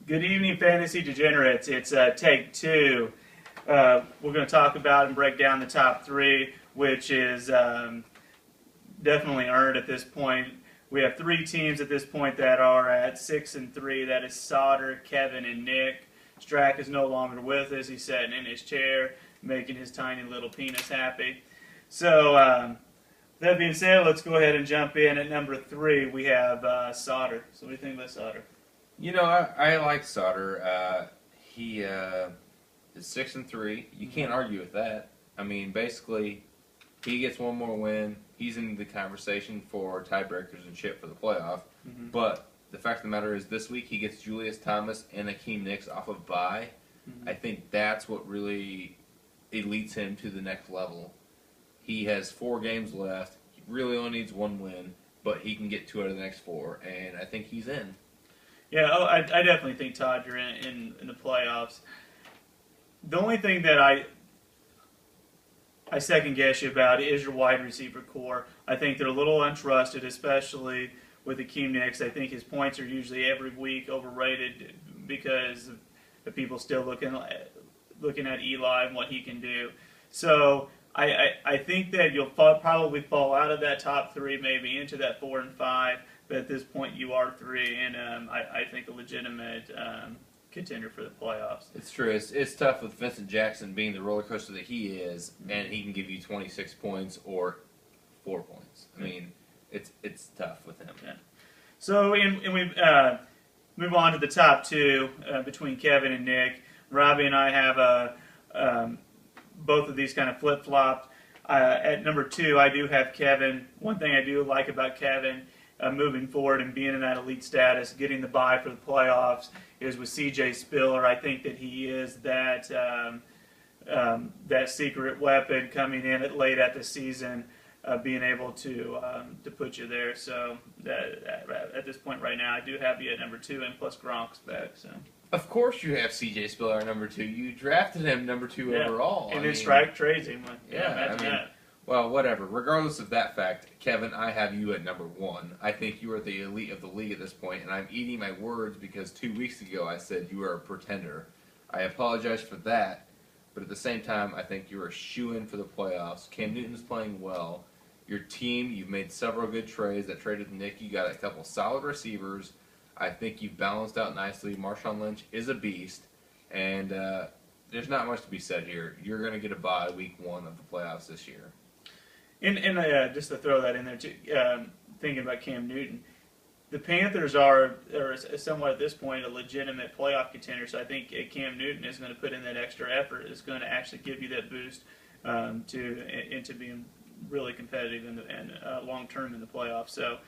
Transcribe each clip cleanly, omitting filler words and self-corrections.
Good evening, fantasy degenerates. It's take two. We're going to talk about and break down the top three, which is definitely earned at this point. We have three teams at this point that are at 6-3. That is Sauter, Kevin, and Nick. Strack is no longer with us. He's sitting in his chair, making his tiny little penis happy. So, that being said, let's go ahead and jump in. At number 3, we have Sauter. So what do you think about Sauter? You know, I like Sauter. He is 6-3. You can't argue with that. I mean, basically, he gets one more win. He's in the conversation for tiebreakers and shit for the playoff. Mm-hmm. But the fact of the matter is, this week he gets Julius Thomas and Akeem Nicks off of bye. Mm-hmm. I think that's what really elites him to the next level. He has 4 games left. He really only needs one win, but he can get 2 out of the next 4, and I think he's in. Yeah, I definitely think, Todd, you're in the playoffs. The only thing that I second guess you about is your wide receiver core. I think they're a little untrusted, especially with Akeem Nicks. I think his points are usually every week overrated because of people still looking at Eli and what he can do. So I think that you'll probably fall out of that top 3, maybe into that 4 and 5. But at this point, you are 3, and I think a legitimate contender for the playoffs. It's true. It's tough with Vincent Jackson being the roller coaster that he is, and he can give you 26 points or 4 points. I mean, it's tough with him. Yeah. So, and we move on to the top 2 between Kevin and Nick. Robbie and I have both of these kind of flip-flopped. At number 2, I do have Kevin. One thing I do like about Kevin moving forward and being in that elite status, getting the bye for the playoffs, is with C.J. Spiller. I think that he is that secret weapon coming in late at the season, being able to put you there. So at this point right now, I do have you at number 2, and plus Gronk's back. So. Of course you have C.J. Spiller at number 2. You drafted him number 2 overall. And then Strike trades him. Imagine that. Well, whatever. Regardless of that fact, Kevin, I have you at number 1. I think you are the elite of the league at this point, and I'm eating my words because 2 weeks ago I said you are a pretender. I apologize for that, but at the same time, I think you are a shoo-in for the playoffs. Cam Newton's playing well. Your team, you've made several good trades. That trade with Nick, you got a couple solid receivers. I think you've balanced out nicely. Marshawn Lynch is a beast, and there's not much to be said here. You're going to get a bye week 1 of the playoffs this year. And just to throw that in there, too, thinking about Cam Newton, the Panthers are somewhat at this point a legitimate playoff contender. So I think Cam Newton is going to put in that extra effort. Is going to actually give you that boost into being really competitive and long term in the playoffs. So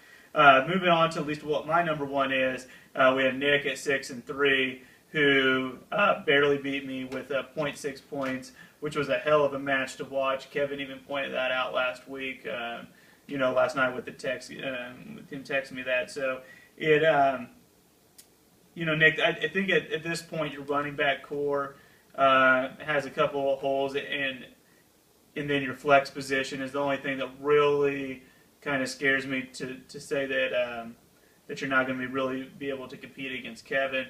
moving on to at least what my number 1 is, we have Nick at 6-3, who barely beat me with 0.6 points, which was a hell of a match to watch. Kevin even pointed that out last week, last night with the text, with him texting me that. So it, Nick, I think at this point your running back core has a couple of holes, and then your flex position is the only thing that really kind of scares me to say that you're not going to really be able to compete against Kevin.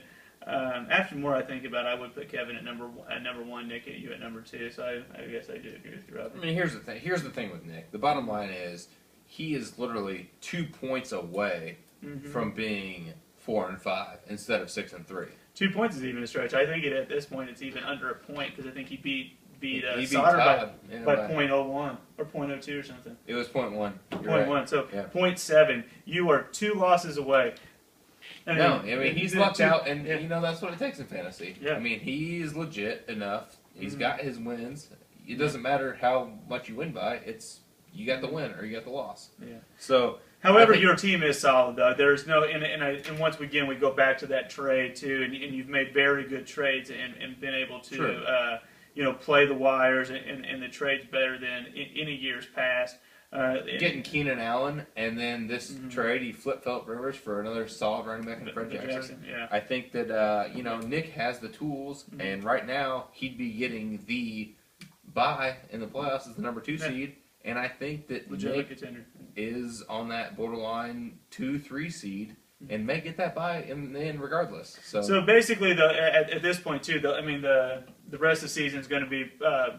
After more I think about it, I would put Kevin at number 1, Nick at you at number 2. So I guess I do agree with you, Rob. I mean, here's the thing. Here's the thing with Nick. The bottom line is he is literally 2 points away from being 4 and 5 instead of 6-3. 2 points is even a stretch. I think at this point it's even under a point because I think he beat Sauter by 0.01 or 0.02 or something. It was 0.1. 0.1. Right. So yeah. 0.7. You are 2 losses away. I mean he's lucked out, and that's what it takes in fantasy. Yeah. I mean, he's legit enough. He's got his wins. It doesn't matter how much you win by. It's you got the win or you got the loss. Yeah. So, however, your team is solid though. There's no and once again we go back to that trade too, and you've made very good trades and been able to play the wires and the trades better than in any years past. Getting Keenan Allen, and then this trade, he flipped Phillip Rivers for another solid running back in Fred Jackson. Yeah. I think that Nick has the tools, and right now he'd be getting the bye in the playoffs as the number 2 seed, and I think that Nick is on that borderline 2-3 seed and may get that bye in the end regardless. So basically, at this point too, the rest of the season is going to be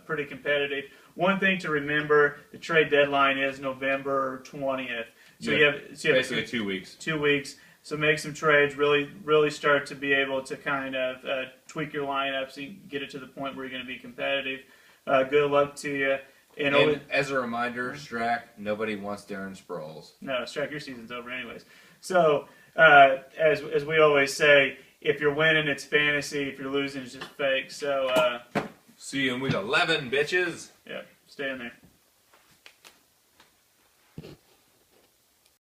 pretty competitive. One thing to remember: the trade deadline is November 20th. So you have basically 2 weeks. 2 weeks. So make some trades. Really start to be able to kind of tweak your lineups and get it to the point where you're going to be competitive. Good luck to you. And as a reminder, Strack, nobody wants Darren Sproles. No, Strack, your season's over anyways. So as we always say, if you're winning, it's fantasy. If you're losing, it's just fake. So see you in week 11, bitches. yeah, stay in there.